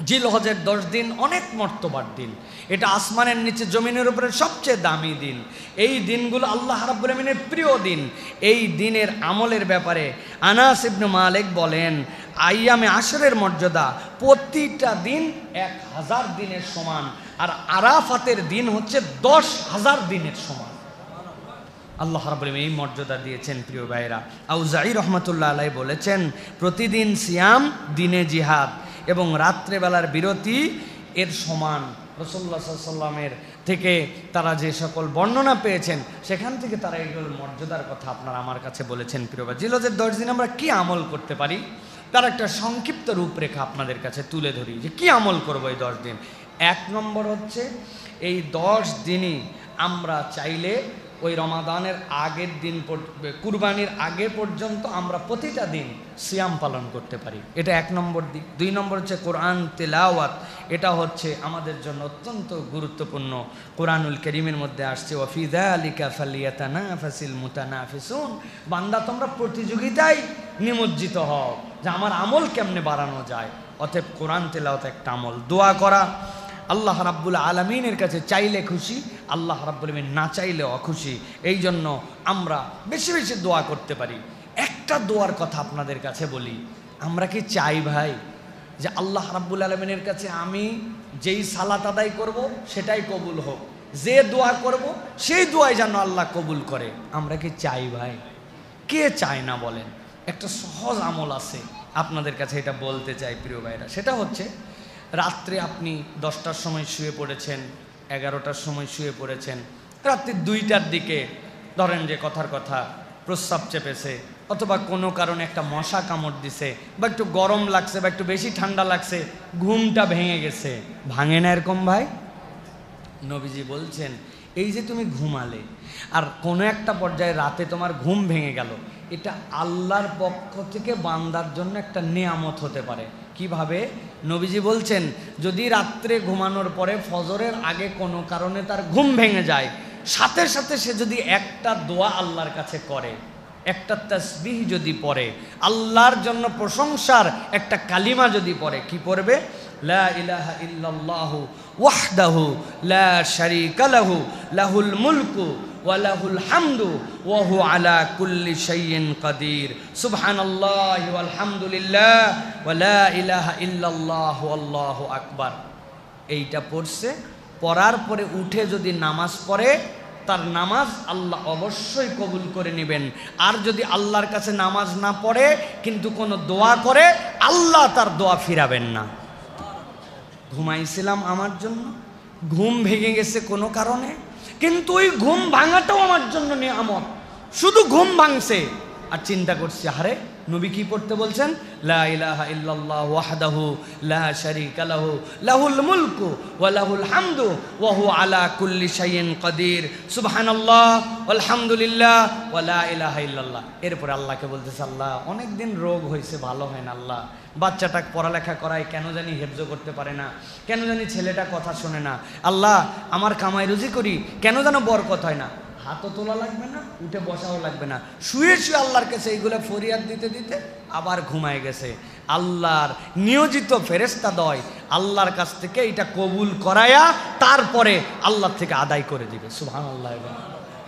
জিলহজের 10 দিন অনেক মর্তবার দিন, এটা আসমানের নিচে জমিনের উপরে সবচেয়ে দামি দিন। এই দিনগুলো আল্লাহ রাব্বুল আমিনের প্রিয় দিন। এই দিনের আমলের ব্যাপারে আনাস ইবনে মালিক বলেন, আইয়ামে আশরের মর্যাদা প্রতিটা দিন 1000 দিনের সমান, আর আরাফাতের দিন হচ্ছে 10,000 দিনের সমান। আল্লাহ রাব্বুল আমিন এই মর্যাদা দিয়েছেন প্রিয় ভাইরা। আউজাঈ রহমাতুল্লাহ আলাইহি বলেছেন, প্রতিদিন সিয়াম দিনে জিহাদ এবং রাত্রেবেলার বিরতি এর সমান। রাসূলুল্লাহ সাল্লাল্লাহু আলাইহি ওয়াসাল্লামের থেকে তারা যে সকল বর্ণনা পেয়েছেন সেখান থেকে তারা এইগুলোর মর্যাদার কথা আপনারা আমার কাছে বলেছেন প্রিয় ভাই। জিলহজের 10 দিন আমরা কি আমল করতে পারি তার একটা সংক্ষিপ্ত রূপরেখা আপনাদের কাছে তুলে ধরি যে কি আমল করব এই 10 দিন। 1 নম্বর হচ্ছে এই 10 দিনই আমরা চাইলে ওই রমাদানের আগের দিন, কুরবানির আগে পর্যন্ত আমরা প্রতিটা দিন সিয়াম পালন করতে পারি, এটা 1 নম্বর দিক। 2 নম্বর হচ্ছে কোরআন তেলাওয়াত, এটা হচ্ছে আমাদের জন্য অত্যন্ত গুরুত্বপূর্ণ। কোরআনুল কারীমের মধ্যে আসছে ওয়াফি যালিকা ফালিয়াতানাফাসিল মুতানাফিসুন, বান্দা তোমরা প্রতিযোগিতায় নিমজ্জিত হও যে আমার আমল কেমনে বাড়ানো যায়। অতএব কোরআন তেলাওয়াত একটা আমল। দোয়া করা, আল্লাহ রাব্বুল আলামিনের কাছে চাইলে খুশি, আল্লাহ রাব্বুল আলামিন না চাইলে অখুশি। এই জন্য আমরা বেশি বেশি দোয়া করতে পারি। একটা দোয়ার কথা আপনাদের কাছে বলি, আমরা কি চাই ভাই যে আল্লাহ রাব্বুল আলামিনের কাছে আমি যেই সালাত আদায় করব সেটাই কবুল হোক, যে দোয়া করব সেই দোয়াই যেন আল্লাহ কবুল করে? আমরা কি চাই ভাই? কে চায় না বলেন? একটা সহজ আমল আছে আপনাদের কাছে, এটা বলতে চাই প্রিয় ভাইরা। সেটা হচ্ছে রাত্রে আপনি 10টার সময় শুয়ে পড়েছেন, 11টার সময় শুয়ে পড়েছেন, রাত্রি 2টার দিকে ধরেন যে কথার কথা প্রস্রাব চেপেছে, অথবা কোনো কারণে একটা মশা কামড় দিছে, বা একটু গরম লাগছে, বা একটু বেশি ঠান্ডা লাগছে, ঘুমটা ভেঙে গেছে। ভাঙে না এরকম ভাই? নবীজি বলছেন এই যে তুমি ঘুমালে আর কোনো একটা পর্যায়ে রাতে তোমার ঘুম ভেঙে গেল, এটা আল্লাহর পক্ষ থেকে বান্দার জন্য একটা নেয়ামত হতে পারে। কিভাবে? নবীজি বলছেন যদি রাত্রে ঘুমানোর পরে ফজরের আগে কোনো কারণে তার ঘুম ভেঙে যায়, সাথে সাথে সে যদি একটা দোয়া আল্লাহর কাছে করে, একটা তাসবিহ যদি পড়ে, আল্লাহর জন্য প্রশংসার একটা কালিমা যদি পড়ে, কি পড়বে? লা ইলাহা ইল্লাল্লাহু ওয়াহদাহু লা শারীকা লাহু লাহুল মুলকু ওয়া লাহুল হামদু ওয়া হুয়া আলা কুল্লি শাইইন কাদির সুবহানাল্লাহি ওয়াল হামদুলিল্লাহ ওয়া লা ইলাহা ইল্লাল্লাহু আল্লাহু আকবার। এইটা পড়ছে, পড়ার পরে উঠে যদি নামাজ পড়ে, তার নামাজ আল্লাহ অবশ্যই কবুল করে নেবেন। আর যদি আল্লাহর কাছে নামাজ না পড়ে কিন্তু কোনো দোয়া করে, আল্লাহ তার দোয়া ফিরাবেন না। ঘুমাইছিলাম আমার জন্য, ঘুম ভেঙে গেছে কোনো কারণে, কিন্তু ওই ঘুম ভাঙাটাও আমার জন্য নিয়ামত। শুধু ঘুম ভাঙছে আর চিন্তা করছি, আরে নবী কি পড়তে বলছেন? লা ইলাহা ইল্লাল্লাহু ওয়াহদাহু লা শারীকা লাহু লাহুল মুলকু ওয়া লাহুল হামদু ওয়া হুয়া আলা কুল্লি শাইইন কাদির সুবহানাল্লাহ ওয়াল হামদুলিল্লাহ ওয়া লা ইলাহা ইল্লাল্লাহ। এরপরে আল্লাহকে বলতেছে, আল্লাহ অনেক দিন রোগ হয়েছে, ভালো হয় না, আল্লাহ বাচ্চাটাকে পড়ালেখা করাই, কেন জানি হেফজ করতে পারে না, কেন জানি ছেলেটা কথা শোনে না, আল্লাহ আমার কামাই রুজি করি, কেন যেন বরকত হয় না। হাতও তোলা লাগবে না, উঠে বসাও লাগবে না, শুয়ে শুয়ে আল্লাহর কাছে এইগুলো ফরিয়াদ দিতে দিতে আবার ঘুমায় গেছে। আল্লাহর নিয়োজিত ফেরেশতা দয় আল্লাহর কাছ থেকে এটা কবুল করায়া তারপরে আল্লাহ থেকে আদায় করে দিবে। সুবহানাল্লাহ।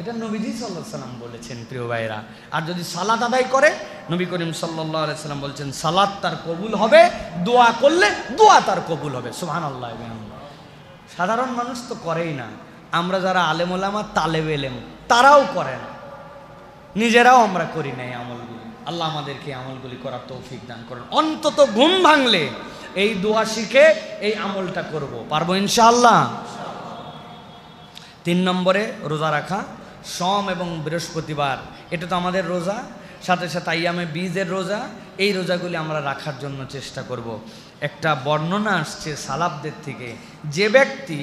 এটা নবীজি সাল্লাল্লাহু আলাইহি ওয়াসাল্লাম বলেছেন প্রিয় ভাইরা। আর যদি সালাত আদায় করে, নবী করিম সাল্লাল্লাহু আলাইহি ওয়াসাল্লাম বলছেন সালাত তার কবুল হবে, দোয়া করলে দোয়া তার কবুল হবে। সুবহানাল্লাহ। সাধারণ মানুষ তো করেই না, আমরা যারা আলেম ওলামা তালেব এলেম তারাও করে না, নিজেরাও আমরা করি না এই আমলগুলি। আল্লাহ আমাদেরকে আমলগুলি করার তৌফিক দান করেন। অন্তত ঘুম ভাঙলে এই দোয়া শিখে এই আমলটা করব, পারবো ইনশাআল্লাহ। 3 নম্বরে রোজা রাখা, সোম এবং বৃহস্পতিবার, এটা তো আমাদের রোজা, সাথে সাথে আইয়ামে বীজের রোজা। এই রোজাগুলি আমরা রাখার জন্য চেষ্টা করব। একটা বর্ণনা আসছে সালাফদের থেকে, যে ব্যক্তি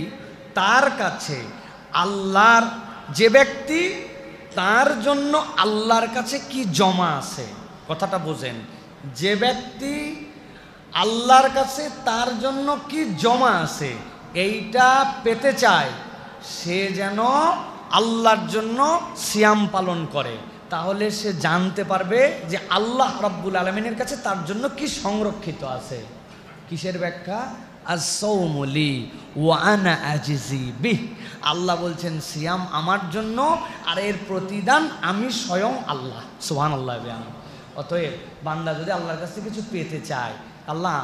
তার কাছে আল্লাহর, যে ব্যক্তি তার জন্য আল্লাহর কাছে কি জমা আছে, কথাটা বোঝেন, যে ব্যক্তি আল্লাহর কাছে তার জন্য কি জমা আছে এইটা পেতে চায়, সে যেন আল্লাহর জন্য সিয়াম পালন করে, তাহলে সে জানতে পারবে যে আল্লাহ রাব্বুল আলামিনের কাছে তার জন্য কি সংরক্ষিত আছে। কিসের ব্যাখ্যা? আস-সাওমু লি ওয়া আনা আজিজি বিহ। আল্লাহ বলছেন সিয়াম আমার জন্য, আর এর প্রতিদান আমি স্বয়ং আল্লাহ। সুবহানাল্লাহ। অতএব বান্দা যদি আল্লাহর কাছে কিছু পেতে চায়, আল্লাহ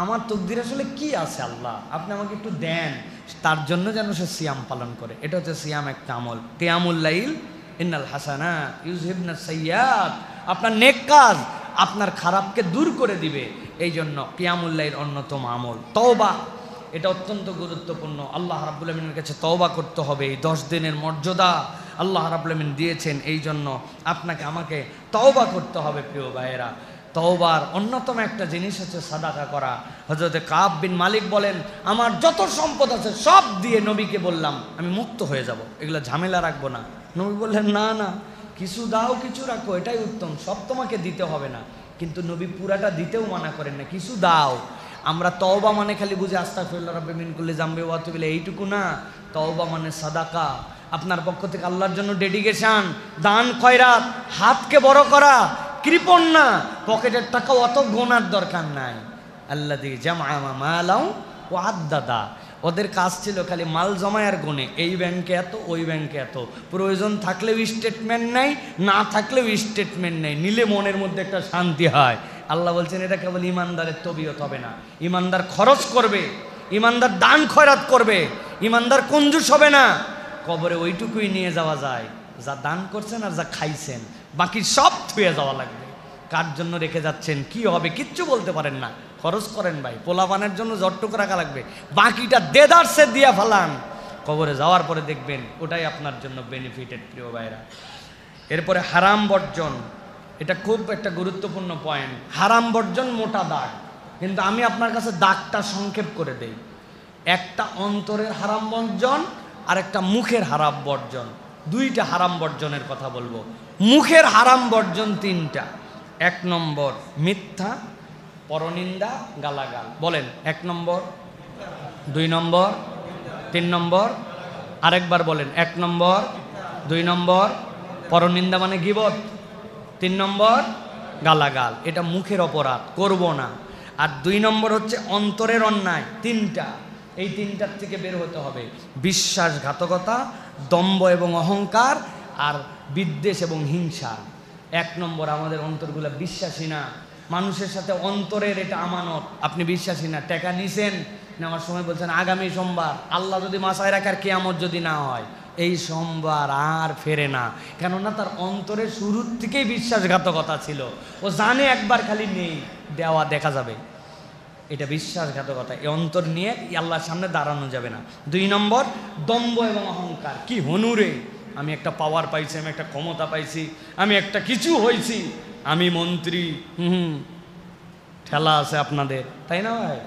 আমার তকদির আসলে কি আছে, আল্লাহ আপনি আমাকে একটু দেন, তার জন্য যেন সে সিয়াম পালন করে। এটা হচ্ছে সিয়াম একটা আমল। কিয়ামুল লাইল ইন্নাল হাসানাত ইউযহিবনাস সাইয়্যাত, আপনার নেক কাজ আপনার খারাপকে দূর করে দিবে। এই জন্য কিয়ামুল লাইল অন্যতম আমল। তওবা, এটা অত্যন্ত গুরুত্বপূর্ণ। আল্লাহ রাব্বুল আমিনের কাছে তওবা করতে হবে। এই 10 দিনের মর্যাদা আল্লাহ রাব্বুল আমিন দিয়েছেন, এই জন্য আপনাকে আমাকে তওবা করতে হবে। প্রিয় ভাইয়েরা, তওবার অন্যতম একটা জিনিস হচ্ছে সাদাকা করা। হযরতে কাব বিন মালিক বলেন, আমার যত সম্পদ আছে সব দিয়ে নবীকে বললাম আমি মুক্ত হয়ে যাব, এগুলো ঝামেলা রাখবো না। নবী বললেন, না না, কিছু দাও কিছু রাখো, এটাই উত্তম, সব তোমাকে দিতে হবে না। কিন্তু নবী পুরাটা দিতেও মানা করেন না, কিছু দাও। আমরা তওবা মানে খালি বুঝি আস্তাগফিরুল্লাহ রাব্বি মিন কুল্লি যামবি ওয়া আতুবু ইলাইহি, এইটুকু না। তওবা মানে সাদাকা, আপনার পক্ষ থেকে আল্লাহর জন্য ডেডিকেশন, দান খয়রাত, হাতকে বড় করা, কৃপণ না, পকেটের টাকা অত গোনার দরকার নাই। আল্লাযী জামআ মালাও ওয়া আদ্দাদা, ওদের কাজ ছিল খালি মাল জমায় আর গুনে, এই ব্যাংকে এত ওই ব্যাংকে এত, প্রয়োজন থাকলেও স্টেটমেন্ট নেই, না থাকলেও স্টেটমেন্ট নেই, নিলে মনের মধ্যে একটা শান্তি হয়। আল্লাহ বলছেন এটা কেবল ইমানদারের তবিয়ত হবে না। ইমানদার খরচ করবে, ইমানদার দান খয়রাত করবে, ইমানদার কঞ্জুস হবে না। কবরে ওইটুকুই নিয়ে যাওয়া যায় যা দান করছেন আর যা খাইছেন, বাকি সব থুয়ে যাওয়া লাগবে। কার জন্য রেখে যাচ্ছেন, কি হবে, কিচ্ছু বলতে পারেন না। খরচ করেন ভাই, পোলাপানের জন্য যতটুকু রাখা লাগবে, বাকিটা দেদারসে দিয়া ফেলান। কবরে যাওয়ার পরে দেখবেন ওটাই আপনার জন্য বেনিফিটেড। প্রিয় ভাইরা, এরপরে হারাম বর্জন, এটা খুব একটা গুরুত্বপূর্ণ পয়েন্ট। হারাম বর্জন মোটা দাগ, কিন্তু আমি আপনার কাছে দাগটা সংক্ষেপ করে দেই। একটা অন্তরের হারাম বর্জন আর একটা মুখের হারাম বর্জন। দুইটা হারাম বর্জনের কথা বলবো। মুখের হারাম বর্জন 3টা। 1 নম্বর মিথ্যা, পরনিন্দা, গালাগাল। বলেন, 1 নম্বর, 2 নম্বর, 3 নম্বর। আরেকবার বলেন, 1 নম্বর, 2 নম্বর পরনিন্দা মানে গীবত, 3 নম্বর গালাগাল। এটা মুখের অপরাধ, করব না। আর 2 নম্বর হচ্ছে অন্তরের অন্যায়। 3টা, এই 3টার থেকে বের হতে হবে। বিশ্বাসঘাতকতা, দম্ভ এবং অহংকার, আর বিদ্বেষ এবং হিংসা। 1 নম্বর, আমাদের অন্তরগুলো বিশ্বাসী না। মানুষের সাথে অন্তরের এটা আমানত, আপনি বিশ্বাসী না। টাকা নিছেন, নেওয়ার সময় বলছেন আগামী সোমবার, আল্লাহ যদি মাসায় রাখার কিয়ামত যদি না হয়, এই সোমবার আর ফেরে না। কেননা তার অন্তরের শুরুর থেকেই বিশ্বাসঘাতকতা ছিল। ও জানে একবার খালি নেই, দেওয়া দেখা যাবে, এটা বিশ্বাসঘাতকতা। এই অন্তর নিয়ে আল্লাহর সামনে দাঁড়ানো যাবে না। 2 নম্বর দম্ভ এবং অহংকার। কি হনুরে, আমি একটা পাওয়ার পাইছি, আমি একটা ক্ষমতা পাইছি, আমি একটা কিছু হয়েছি, আমি মন্ত্রী, ঠেলা আছে আপনাদের, তাই না ভাই?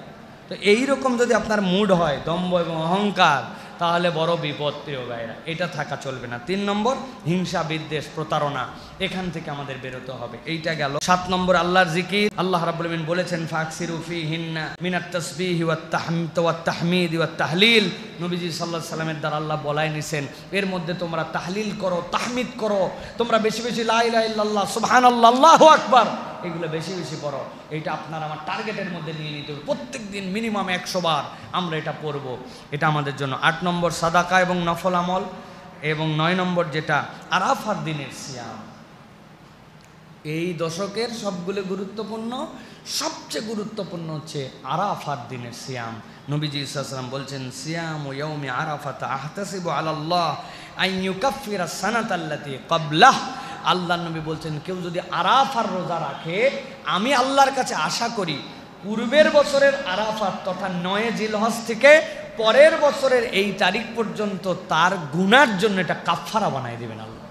তো এইরকম যদি আপনার মুড হয়, দম্ভ এবং অহংকার, তাহলে বড় বিপদ। প্রিয় ভাইরা, এটা থাকা চলবে না। 3 নম্বর হিংসা, বিদ্বেষ, প্রতারণা, এখান থেকে আমাদের বেরোতে হবে। এইটা গেল। 7 নম্বর আল্লাহর জিকির। আল্লাহ রাব্বুল আমিন বলেছেন ফাকসিরু ফীহিন্না মিনাত তাসবিহি ওয়াত তাহমিদ ওয়াত তাহলিল। নবীজি সাল্লাল্লাহু আলাইহি সাল্লামের দ্বারা আল্লাহ বলাই নিছেন, এর মধ্যে তোমরা তাহলিল করো, তাহমিদ করো, তোমরা বেশি বেশি লা ইলাহা ইল্লাল্লাহ, সুবহানাল্লাহ, আল্লাহু আকবার, এগুলো বেশি বেশি পড়ো। এইটা আপনার আমার টার্গেটের মধ্যে নিয়ে নিতে হবে। প্রত্যেক দিন মিনিমাম 100 বার আমরা এটা পড়ব, এটা আমাদের জন্য। 8 নম্বর সাদাকা এবং নফল আমল। এবং 9 নম্বর যেটা আরাফার দিনের সিয়াম। এই দশকের সবগুলো গুরুত্বপূর্ণ, সবচেয়ে গুরুত্বপূর্ণ হচ্ছে আরাফার দিনের সিয়াম। নবীজি সাল্লাল্লাহু আলাইহি ওয়াসাল্লাম বলছেন সিয়ামু ইয়াউমি আরাফাত আহতাসিবু আলাল্লাহ আন ইউকাফিরা সানাতাল্লাতী ক্বাবলাহ। আল্লাহ নবী বলছেন, কেউ যদি আরাফার রোজা রাখে, আমি আল্লাহর কাছে আশা করি পূর্বের বছরের আরাফাত তথা 9 জিলহজ থেকে পরের বছরের এই তারিখ পর্যন্ত তার গুনার জন্য এটা কাফারা বানাই দেবেন আল্লাহ।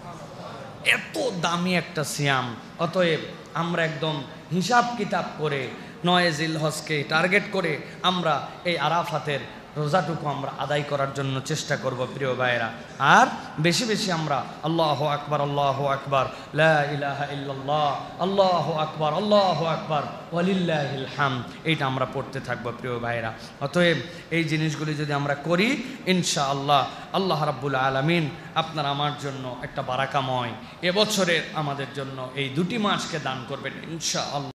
এত দামি একটা সিয়াম। অতএব আমরা একদম হিসাব কিতাব করে 9 জিলহজকে টার্গেট করে আমরা এই আরাফাতের রোজাটুকু আমরা আদায় করার জন্য চেষ্টা করব। প্রিয় ভাইয়েরা, আর বেশি বেশি আমরা আল্লাহু আকবার, আল্লাহু আকবার, লা ইলাহা ইল্লাল্লাহ, আল্লাহু আকবার, আল্লাহু আকবার, ওয়ালিল্লাহিল হামদ, এইটা আমরা পড়তে থাকবো। প্রিয় ভাইয়েরা, অতএব এই জিনিসগুলি যদি আমরা করি, ইনশাআল্লাহ আল্লাহ রাব্বুল আলামিন আপনার আমার জন্য একটা বারাকাময় এবছরের আমাদের জন্য এই 2টি মাসকে দান করবেন ইনশাআল্লাহ।